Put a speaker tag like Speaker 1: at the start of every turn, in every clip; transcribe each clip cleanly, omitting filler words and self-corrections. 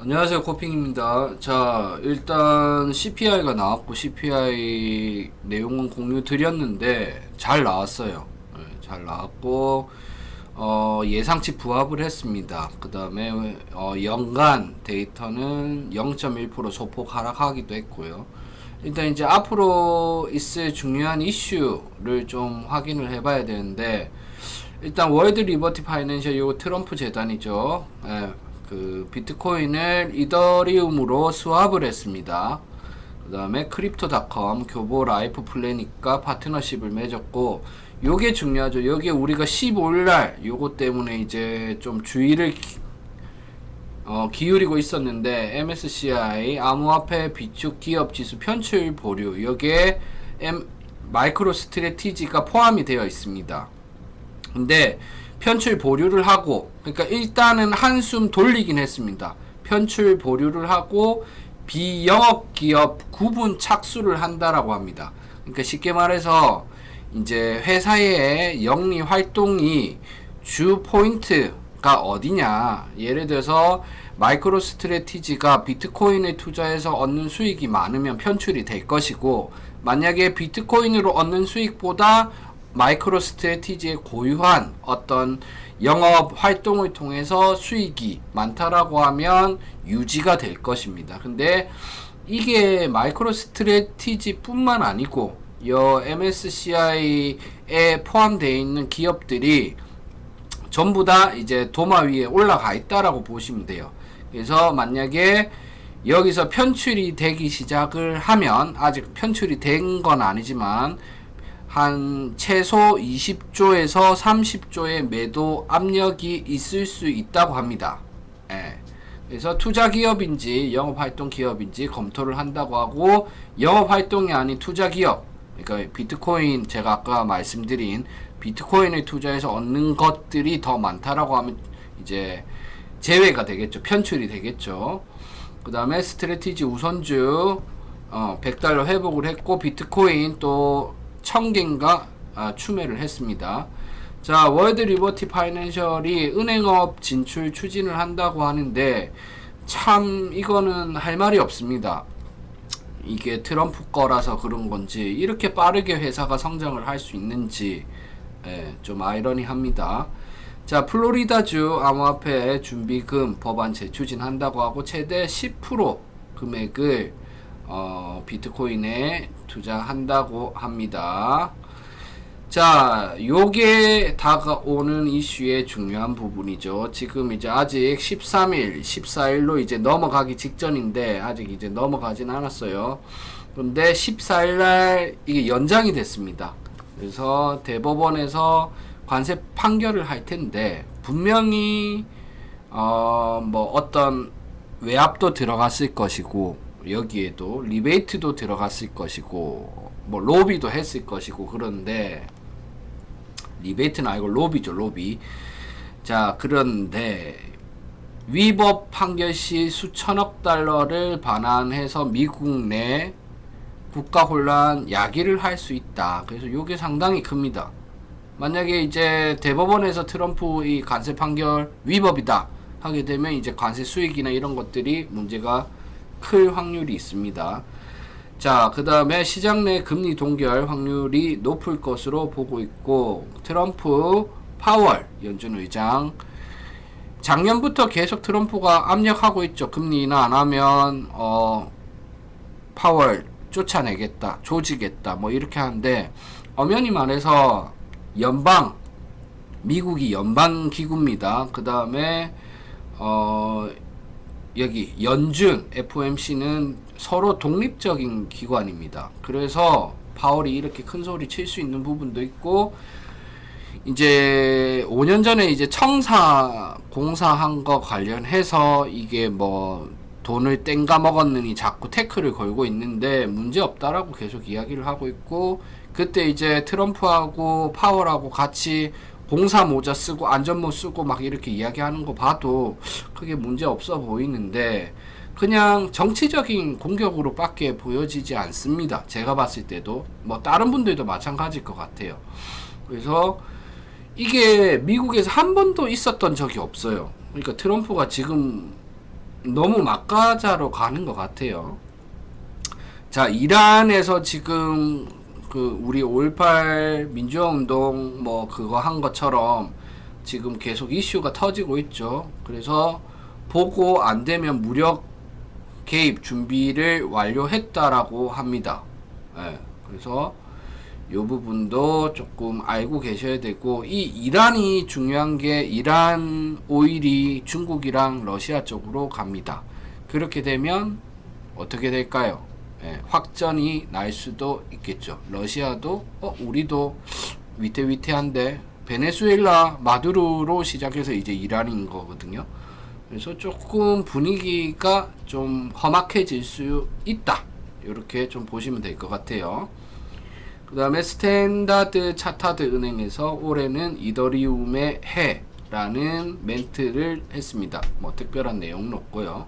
Speaker 1: 안녕하세요, 코핑입니다. 자, 일단 CPI가 나왔고 CPI 내용은 공유 드렸는데 잘 나왔어요. 잘 나왔고 예상치 부합을 했습니다. 그 다음에 연간 데이터는 0.1% 소폭 하락하기도 했고요. 일단 이제 앞으로 있을 중요한 이슈를 좀 확인을 해봐야 되는데, 일단 월드 리버티 파이낸셜 요 트럼프 재단이죠. 그 비트코인을 이더리움으로 스왑을 했습니다. 그 다음에 크립토닷컴, 교보 라이프 플래닛과 파트너십을 맺었고, 요게 중요하죠. 여기에 우리가 15일날 요거 때문에 이제 좀 주의를 기울이고 있었는데, MSCI 암호화폐 비축 기업 지수 편출 보류, 여기에 마이크로 스트래티지가 포함이 되어 있습니다. 근데 편출 보류를 하고, 그러니까 일단은 한숨 돌리긴 했습니다. 편출 보류를 하고 비영업기업 구분 착수를 한다라고 합니다. 그러니까 쉽게 말해서 이제 회사의 영리 활동이 주 포인트가 어디냐, 예를 들어서 마이크로 스트래티지가 비트코인에 투자해서 얻는 수익이 많으면 편출이 될 것이고, 만약에 비트코인으로 얻는 수익보다 마이크로 스트래티지의 고유한 어떤 영업 활동을 통해서 수익이 많다라고 하면 유지가 될 것입니다. 근데 이게 마이크로 스트래티지 뿐만 아니고 여 MSCI에 포함되어 있는 기업들이 전부 다 이제 도마 위에 올라가 있다라고 보시면 돼요. 그래서 만약에 여기서 편출이 되기 시작을 하면, 아직 편출이 된 건 아니지만 한 최소 20조에서 30조의 매도 압력이 있을 수 있다고 합니다. 예. 그래서 투자 기업인지 영업 활동 기업인지 검토를 한다고 하고, 영업 활동이 아닌 투자 기업, 그러니까 비트코인, 제가 아까 말씀드린 비트코인을 투자해서 얻는 것들이 더 많다라고 하면 이제 제외가 되겠죠. 편출이 되겠죠. 그 다음에 스트래티지 우선주 100달러 회복을 했고, 비트코인 또 1000개인가 추매를 했습니다. 자, 월드 리버티 파이낸셜이 은행업 진출 추진을 한다고 하는데, 참 이거는 할 말이 없습니다. 이게 트럼프 거라서 그런 건지, 이렇게 빠르게 회사가 성장을 할 수 있는지, 좀 아이러니합니다. 자, 플로리다주 암호화폐 준비금 법안 재추진한다고 하고, 최대 10% 금액을 비트코인에 투자한다고 합니다. 자, 요게 다가오는 이슈의 중요한 부분이죠. 지금 이제 아직 13일, 14일로 이제 넘어가기 직전인데, 아직 이제 넘어가진 않았어요. 그런데 14일날 이게 연장이 됐습니다. 그래서 대법원에서 관세 판결을 할 텐데, 분명히 뭐 어떤 외압도 들어갔을 것이고, 여기에도 리베이트도 들어갔을 것이고, 뭐 로비도 했을 것이고, 그런데 리베이트는 아니고 로비죠, 로비. 자, 그런데 위법 판결 시 수천억 달러를 반환해서 미국 내 국가 혼란 야기를 할 수 있다. 그래서 이게 상당히 큽니다. 만약에 이제 대법원에서 트럼프 이 관세 판결 위법이다 하게 되면 이제 관세 수익이나 이런 것들이 문제가 클 확률이 있습니다. 자, 그 다음에 시장 내 금리 동결 확률이 높을 것으로 보고 있고, 트럼프 파월 연준 의장, 작년부터 계속 트럼프가 압력하고 있죠. 금리 인하 안 하면 파월 쫓아내겠다, 조지겠다, 뭐 이렇게 하는데, 엄연히 말해서 미국이 연방 기구입니다. 그 다음에 여기 연준 FOMC는 서로 독립적인 기관입니다. 그래서 파월이 이렇게 큰 소리 칠 수 있는 부분도 있고, 이제 5년 전에 이제 청사 공사한 거 관련해서 이게 뭐 돈을 땡가 먹었느니 자꾸 태클을 걸고 있는데, 문제 없다라고 계속 이야기를 하고 있고, 그때 이제 트럼프하고 파월하고 같이 공사 모자 쓰고 안전모 쓰고 막 이렇게 이야기하는 거 봐도 크게 문제 없어 보이는데, 그냥 정치적인 공격으로 밖에 보여지지 않습니다. 제가 봤을 때도 뭐 다른 분들도 마찬가지일 것 같아요. 그래서 이게 미국에서 한 번도 있었던 적이 없어요. 그러니까 트럼프가 지금 너무 막가자로 가는 것 같아요. 자, 이란에서 지금 그 우리 5.18 민주화 운동 뭐 그거 한 것처럼 지금 계속 이슈가 터지고 있죠. 그래서 보고 안 되면 무력 개입 준비를 완료했다라고 합니다. 예, 그래서 이 부분도 조금 알고 계셔야 되고, 이 이란이 중요한 게 이란 오일이 중국이랑 러시아 쪽으로 갑니다. 그렇게 되면 어떻게 될까요? 예, 확전이 날 수도 있겠죠. 러시아도 우리도 위태위태한데 베네수엘라 마두로로 시작해서 이제 이란인 거거든요. 그래서 조금 분위기가 좀 험악해질 수 있다. 이렇게 좀 보시면 될 것 같아요. 그 다음에 스탠다드 차타드 은행에서 올해는 이더리움의 해라는 멘트를 했습니다. 뭐 특별한 내용은 없고요.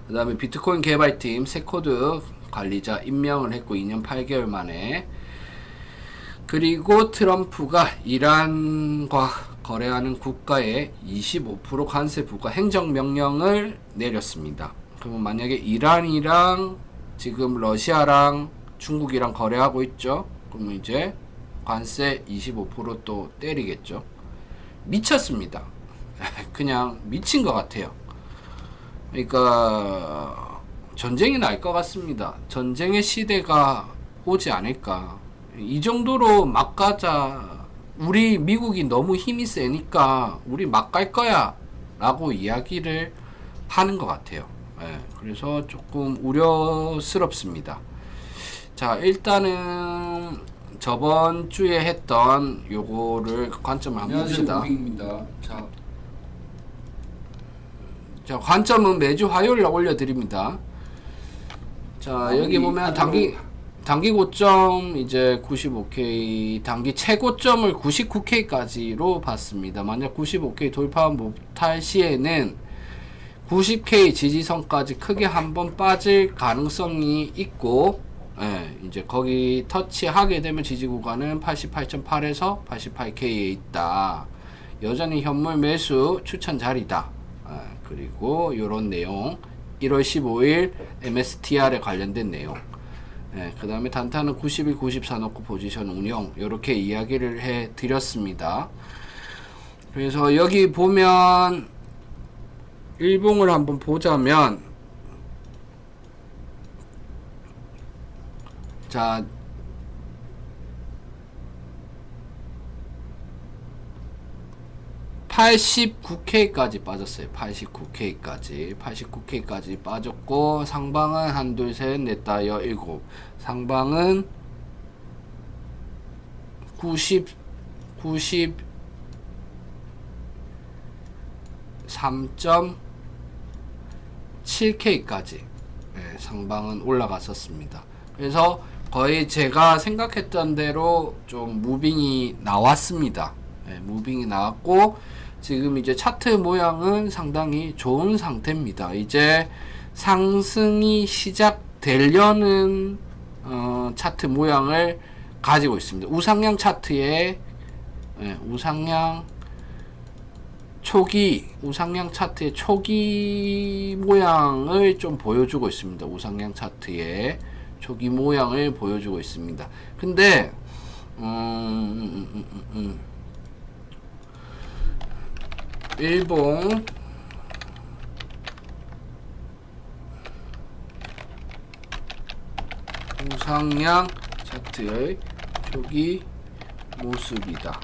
Speaker 1: 그 다음에 비트코인 개발팀 세코드 관리자 임명을 했고 2년 8개월 만에. 그리고 트럼프가 이란과 거래하는 국가에 25% 관세 부과 행정명령을 내렸습니다. 그러면 만약에 이란이랑 지금 러시아랑 중국이랑 거래하고 있죠. 그러면 이제 관세 25% 또 때리겠죠. 미쳤습니다. 그냥 미친 것 같아요. 그러니까 전쟁이 날 것 같습니다. 전쟁의 시대가 오지 않을까. 이 정도로 막 가자. 우리 미국이 너무 힘이 세니까 우리 막 갈 거야 라고 이야기를 하는 것 같아요. 예, 그래서 조금 우려스럽습니다. 자, 일단은 저번 주에 했던 요거를 관점을 한번 봅시다. 자, 관점은 매주 화요일날 올려드립니다. 자, 여기 보면 단기 고점 이제 95K, 단기 최고점을 99K까지로 봤습니다. 만약 95K 돌파 못할 시에는 90K 지지선까지 크게 한번 빠질 가능성이 있고, 예, 이제 거기 터치하게 되면 지지 구간은 88.8에서 88K에 있다. 여전히 현물 매수 추천 자리다. 예, 그리고 요런 내용 1월 15일 MSTR에 관련된 내용. 예, 그 다음에 단타는 91, 94 넣고 포지션 운영 요렇게 이야기를 해 드렸습니다. 그래서 여기 보면 일봉을 한번 보자면, 자, (89K까지) 빠졌어요. 89K까지 빠졌고, 상방은 한, 둘, 셋, 넷, 다여, 일곱. 상방은 93.7K까지 상방은 올라갔었습니다. 그래서 거의 제가 생각했던 대로 좀 무빙이 나왔습니다. 무빙이 나왔고, 지금 이제 차트 모양은 상당히 좋은 상태입니다. 이제 상승이 시작되려는 차트 모양을 가지고 있습니다. 우상향 차트에 우상향 차트의 초기 모양을 좀 보여주고 있습니다. 우상향 차트의 초기 모양을 보여주고 있습니다. 근데 일봉 우상향 차트의 초기 모습이다.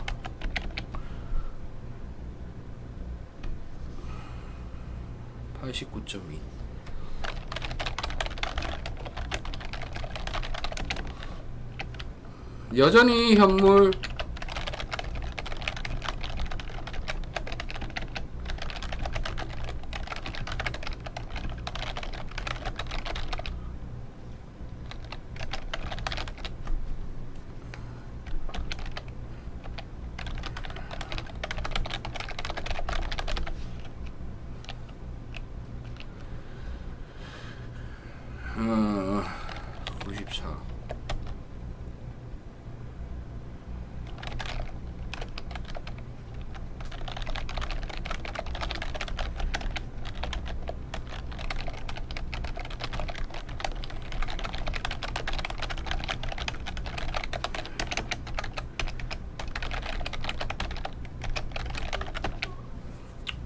Speaker 1: (89.2) 여전히 현물 어, 94 94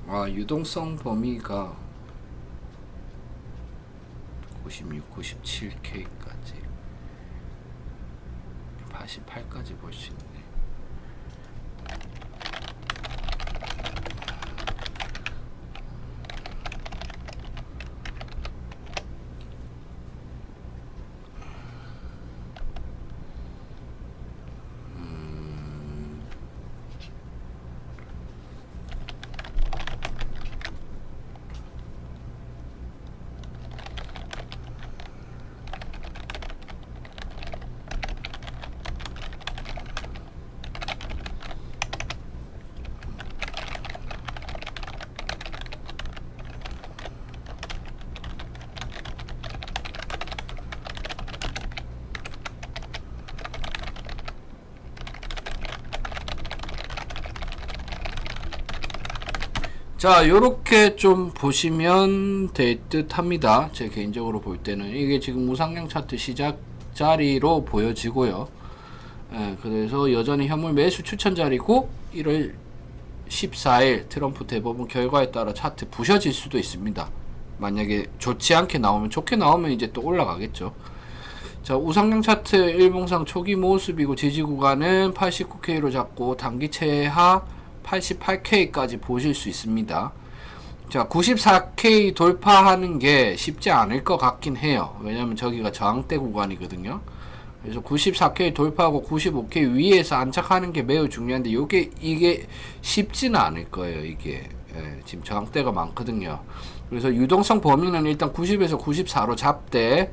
Speaker 1: 유동성 범위가 96, 97K까지 88까지 볼 수 있네. 자, 요렇게 좀 보시면 될 듯 합니다. 제 개인적으로 볼 때는 이게 지금 우상향 차트 시작 자리로 보여지고요. 그래서 여전히 현물 매수 추천 자리고 1월 14일 트럼프 대법원 결과에 따라 차트 부셔질 수도 있습니다. 만약에 좋지 않게 나오면, 좋게 나오면 이제 또 올라가겠죠. 자, 우상향 차트 일봉상 초기 모습이고 지지 구간은 89K로 잡고 단기 최하 88K까지 보실 수 있습니다. 자, 94K 돌파하는 게 쉽지 않을 것 같긴 해요. 왜냐면 저기가 저항대 구간이거든요. 그래서 94K 돌파하고 95K 위에서 안착하는 게 매우 중요한데 이게 쉽지는 않을 거예요. 이게 지금 저항대가 많거든요. 그래서 유동성 범위는 일단 90에서 94로 잡되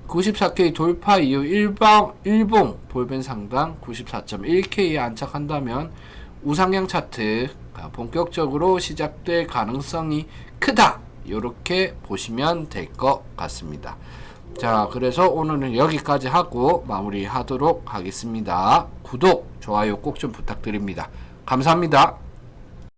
Speaker 1: 94K 돌파 이후 일봉 볼벤 상단 94.1K에 안착한다면 우상향 차트 본격적으로 시작될 가능성이 크다, 요렇게 보시면 될 것 같습니다. 자, 그래서 오늘은 여기까지 하고 마무리 하도록 하겠습니다. 구독, 좋아요 꼭 좀 부탁드립니다. 감사합니다.